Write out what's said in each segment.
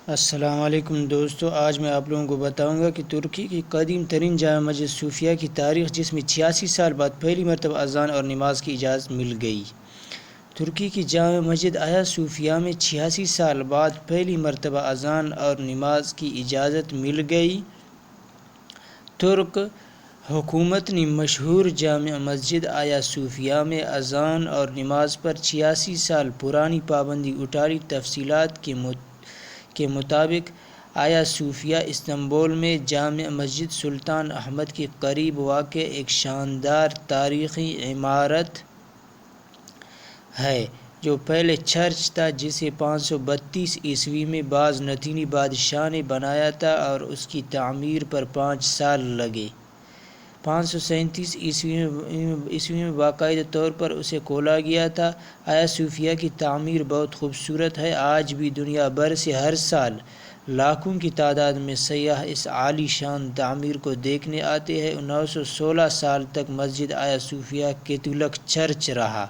السلام علیکم دوستو، آج میں آپ لوگوں کو بتاؤں گا کہ ترکی کی قدیم ترین جامع مسجد صوفیہ کی تاریخ، جس میں 86 سال بعد پہلی مرتبہ اذان اور نماز کی اجازت مل گئی۔ ترکی کی جامع مسجد آیا صوفیہ میں 86 سال بعد پہلی مرتبہ اذان اور نماز کی اجازت مل گئی۔ ترک حکومت نے مشہور جامع مسجد آیا صوفیہ میں اذان اور نماز پر 86 سال پرانی پابندی اٹھا لی۔ تفصیلات کے مطابق آیا صوفیہ استنبول میں جامع مسجد سلطان احمد کے قریب واقع ایک شاندار تاریخی عمارت ہے جو پہلے چرچ تھا، جسے 532 عیسوی میں بازنطینی بادشاہ نے بنایا تھا اور اس کی تعمیر پر 5 سال لگے۔ 537 عیسوی میں باقاعدہ طور پر اسے کھولا گیا تھا۔ آیا صوفیہ کی تعمیر بہت خوبصورت ہے۔ آج بھی دنیا بھر سے ہر سال لاکھوں کی تعداد میں سیاح اس عالی شان تعمیر کو دیکھنے آتے ہیں۔ 916 سال تک مسجد آیا صوفیہ کیتھولک چرچ رہا،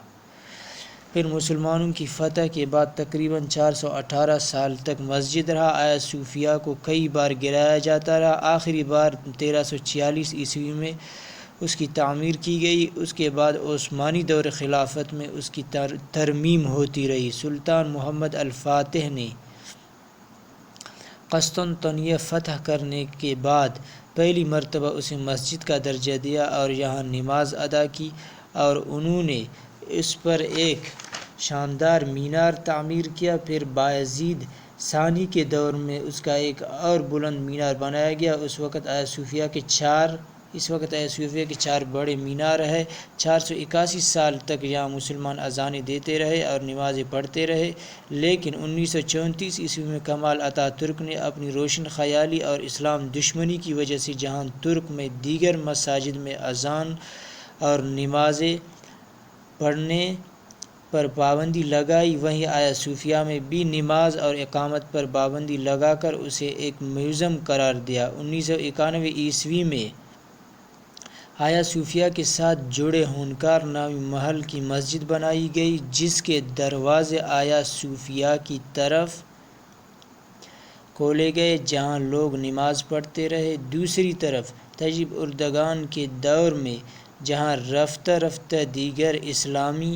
پھر مسلمانوں کی فتح کے بعد تقریباً 418 سال تک مسجد رہا۔ آیا صوفیہ کو کئی بار گرایا جاتا رہا، آخری بار 1346 عیسوی میں اس کی تعمیر کی گئی۔ اس کے بعد عثمانی دور خلافت میں اس کی ترمیم ہوتی رہی۔ سلطان محمد الفاتح نے قسطنطنیہ فتح کرنے کے بعد پہلی مرتبہ اسے مسجد کا درجہ دیا اور یہاں نماز ادا کی، اور انہوں نے اس پر ایک شاندار مینار تعمیر کیا۔ پھر بایزید ثانی کے دور میں اس کا ایک اور بلند مینار بنایا گیا۔ اس وقت آیا صوفیہ کے 4 بڑے مینار ہیں۔ 481 سال تک یہاں مسلمان اذانیں دیتے رہے اور نمازیں پڑھتے رہے، لیکن 1934 عیسوی میں کمال اتا ترک نے اپنی روشن خیالی اور اسلام دشمنی کی وجہ سے جہاں ترک میں دیگر مساجد میں اذان اور نمازیں پڑھنے پر پابندی لگائی، وہیں آیا صوفیہ میں بھی نماز اور اقامت پر پابندی لگا کر اسے ایک میوزیم قرار دیا۔ 1991 عیسوی میں آیا صوفیہ کے ساتھ جڑے ہونکار نامی محل کی مسجد بنائی گئی، جس کے دروازے آیا صوفیہ کی طرف کھولے گئے جہاں لوگ نماز پڑھتے رہے۔ دوسری طرف طیب اردگان کے دور میں جہاں رفتہ رفتہ دیگر اسلامی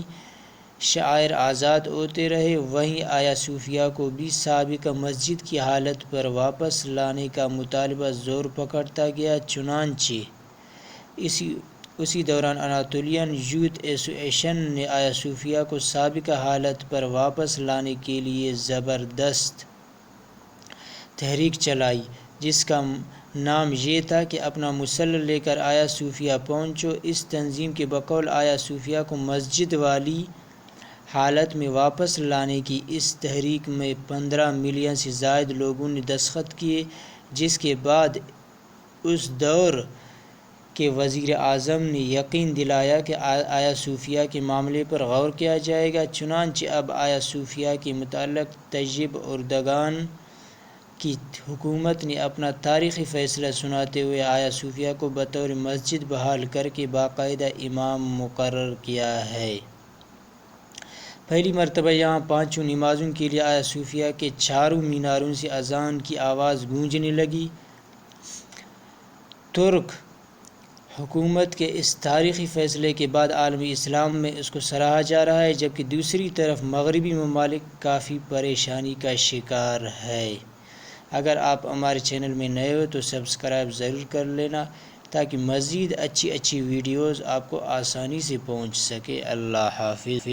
شعائر آزاد ہوتے رہے، وہیں آیا صوفیہ کو بھی سابقہ مسجد کی حالت پر واپس لانے کا مطالبہ زور پکڑتا گیا۔ چنانچہ اسی دوران اناطولیان یوتھ ایسوسی ایشن نے آیا صوفیہ کو سابقہ حالت پر واپس لانے کے لیے زبردست تحریک چلائی، جس کا نام یہ تھا کہ اپنا مسلح لے کر آیا صوفیہ پہنچو۔ اس تنظیم کے بقول آیا صوفیہ کو مسجد والی حالت میں واپس لانے کی اس تحریک میں 15 ملین سے زائد لوگوں نے دستخط کیے، جس کے بعد اس دور کے وزیر اعظم نے یقین دلایا کہ آیا صوفیہ کے معاملے پر غور کیا جائے گا۔ چنانچہ اب آیا صوفیہ کے متعلق طیب اردگان کی حکومت نے اپنا تاریخی فیصلہ سناتے ہوئے آیا صوفیہ کو بطور مسجد بحال کر کے باقاعدہ امام مقرر کیا ہے۔ پہلی مرتبہ یہاں 5 نمازوں کے لیے آیا صوفیہ کے 4 میناروں سے اذان کی آواز گونجنے لگی۔ ترک حکومت کے اس تاریخی فیصلے کے بعد عالمی اسلام میں اس کو سراہا جا رہا ہے، جبکہ دوسری طرف مغربی ممالک کافی پریشانی کا شکار ہے۔ اگر آپ ہمارے چینل میں نئے ہو تو سبسکرائب ضرور کر لینا تاکہ مزید اچھی ویڈیوز آپ کو آسانی سے پہنچ سکے۔ اللہ حافظ۔